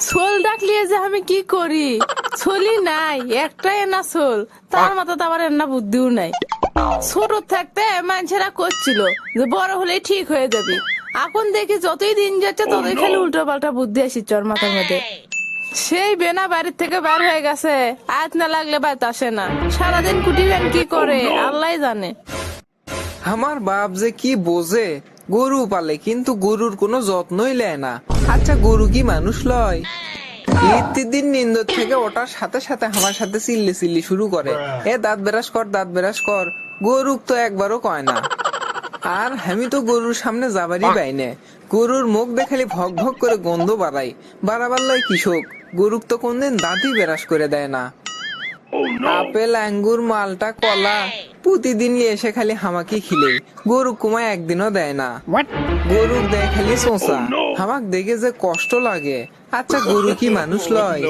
Soul ডাকলিয়ে যে আমি কি করি? সোলই নাই, একটাই না সোল, তার মাথাতে আবার এন্না বুদ্ধিও নাই। ছোট থাকতে মানুষেরা করছিল যে বড় হলেই ঠিক হয়ে যাবি। এখন দেখি যতই দিন যাচ্ছে ততই খালি উল্টো পাল্টা বুদ্ধি আসিচ্ছে ওর মাথার মধ্যে। সেই বেনা বাড়ির থেকে বার হয়ে গেছে, আজ না লাগলে বাড়িতে আসে না। সারাদিন কুটি ব্যান কি করে আল্লাহ জানে। আমার বাপ যে কি বোঝে, গরু পালে কিন্তু গরুর কোনো যত্নই নেয় না। আচ্ছা গরু কি মানুষ লয়? প্রতিদিন নিন্দর থেকে ওঠার সাথে সাথে আমার সাথে চিল্লি চিল্লি শুরু করে, এ দাঁত বেরাস কর, দাঁত বেরাস কর। গরুক তো একবারও কয় না। আর আমি তো গরুর সামনে যাবারই পাইনে। গরুর মুখ দেখালি ভক ভক করে গন্ধ বাড়াবার লয় কৃষক। গরুক তো কোনদিন দাঁতই বেরাস করে দেয় না। আপেল, আঙ্গুর, মালটা, কলা প্রতিদিন এসে খালি হামাকি খিলেই। গরু কুমায় একদিনও দেয় না। গরুর দেয় খালি চোঁচা। হামাক দেখে যে কষ্ট লাগে। আচ্ছা গরু কি মানুষ লয়?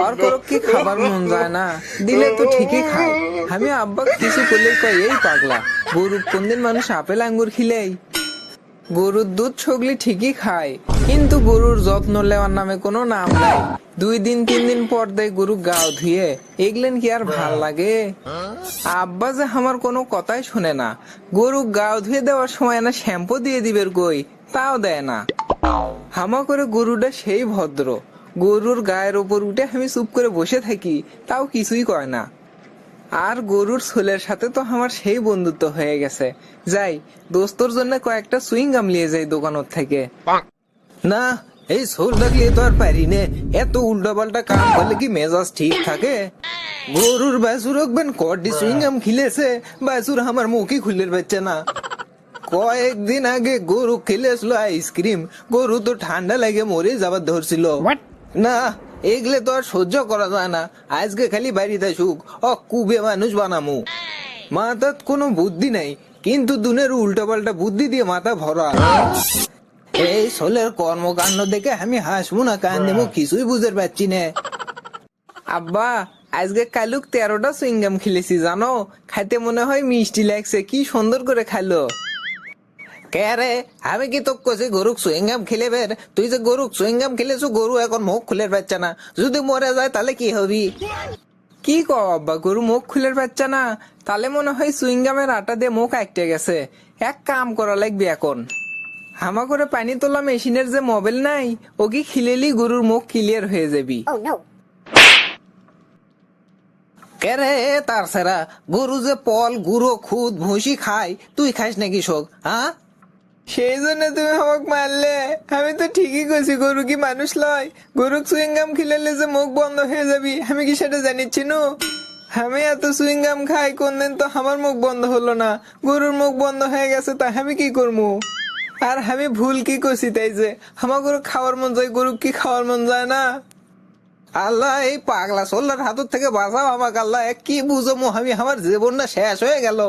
আর করক কি খাবার মন যায় না, দিলে তো ঠিকই খায়। আমি আব্বা কিছু করলে কয় এই পাগলা, গরু কোনদিন মানুষ আপেল আঙ্গুর খিলেই? গরুর দুধ ছগলি ঠিকই খায়, কিন্তু গরুর যত্ন নেওয়ার নামে কোনো নাম নাই। 2 দিন 3 দিন পর দেয় গরু গাও ধুয়ে, এগলেন কি আর ভাল লাগে? আব্বা যে আমার কোনো কথাই শুনে না। গরু গাও ধুয়ে দেওয়ার সময় না শ্যাম্পু দিয়ে দিবের কই, তাও দেয় না। হামা করে গরুটা সেই ভদ্র, গরুর গায়ের ওপর উঠে আমি চুপ করে বসে থাকি, তাও কিছুই কয় না। আর গরুর ছোলের সাথে তো আমার সেই বন্ধুত্ব হয়ে গেছে। যাই দোস্তর জন্য কয়েকটা সুইং গাম নিয়ে যাই দোকানের থেকে। না, এই সোল ডাকলে তো আর পারি নে। এত উল্টা পাল্টা কাম করলে কি মেজাজ ঠিক থাকে? গরুর বাছুর রাখবেন কডি সুইং গাম খিলেছে, বাছুর আমার মুখই খুলের পাচ্ছে না। কয়েকদিন আগে গরু খেলেছিল আইসক্রিম, গরু তো ঠান্ডা লাগে মরে যাবার ধরছিল। না, এগুলো তো আর সহ্য করা যায় না। আজকে খালি বাড়িতে সুখ কুবে মানুষ বানামু। মাথাত কোনো বুদ্ধি নাই, কিন্তু দুনের উল্টো পাল্টা বুদ্ধি দিয়ে মাথা ভরা। এই সোলের কর্মকাণ্ড দেখে আমি হাসবো না কান দেবো কিছুই বুঝতে পারছি না। আব্বা, আজকে কালুক 13টা সুইংগাম খেলেছি জানো, খাইতে মনে হয় মিষ্টি লাগছে, কি সুন্দর করে খাইলো। কে রে, আমি কি তো কছি গরুক সুইংগাম খেলে বের? তুই যে গরুক সুইংগাম খেলেছো, গরু এখন মুখ খুলে পাচ্ছে না। যদি মরে যায় তাহলে কি হবি? কি কও আব্বা, গরু মুখ খুলে পাচ্ছে না? তাহলে মনে হয় সুইংগামের আটা দিয়ে মুখ আটকে গেছে। এক কাম করা লাগবে এখন। হামা করে পানি তোলা মেশিনের যে মোবাইল নাই, ও কি খিলেলি গরুর মুখ ক্লিয়ার হয়ে যাবি। কে রে তার সেরা, গরু যে পল গুঁড়ো খুদ ভুসি খায়, তুই খাইস নাকি শোক? হ্যাঁ, সেই জন্য তুমি আমাকে মারলে? আমি তো ঠিকই কইছি, গরু কি মানুষ লয়? গরুক সুইংগাম খিলালে যে মুখ বন্ধ হয়ে যাবি, আমি কি সেটা জানিচ্ছি নু? আমি এত সুইংগাম খাই, কোনদিন তো আমার মুখ বন্ধ হলো না। গরুর মুখ বন্ধ হয়ে গেছে, তা আমি কি করবো? আর আমি ভুল কি করছি তাই যে আমার গরু খাওয়ার মন যায়, গরু কি খাওয়ার মন যায় না? আল্লাহ, এই পাগলা সোল্লার হাতের থেকে বাঁচাও আমাকে আল্লাহ। কি বুঝবো আমি, আমার জীবনটা শেষ হয়ে গেল।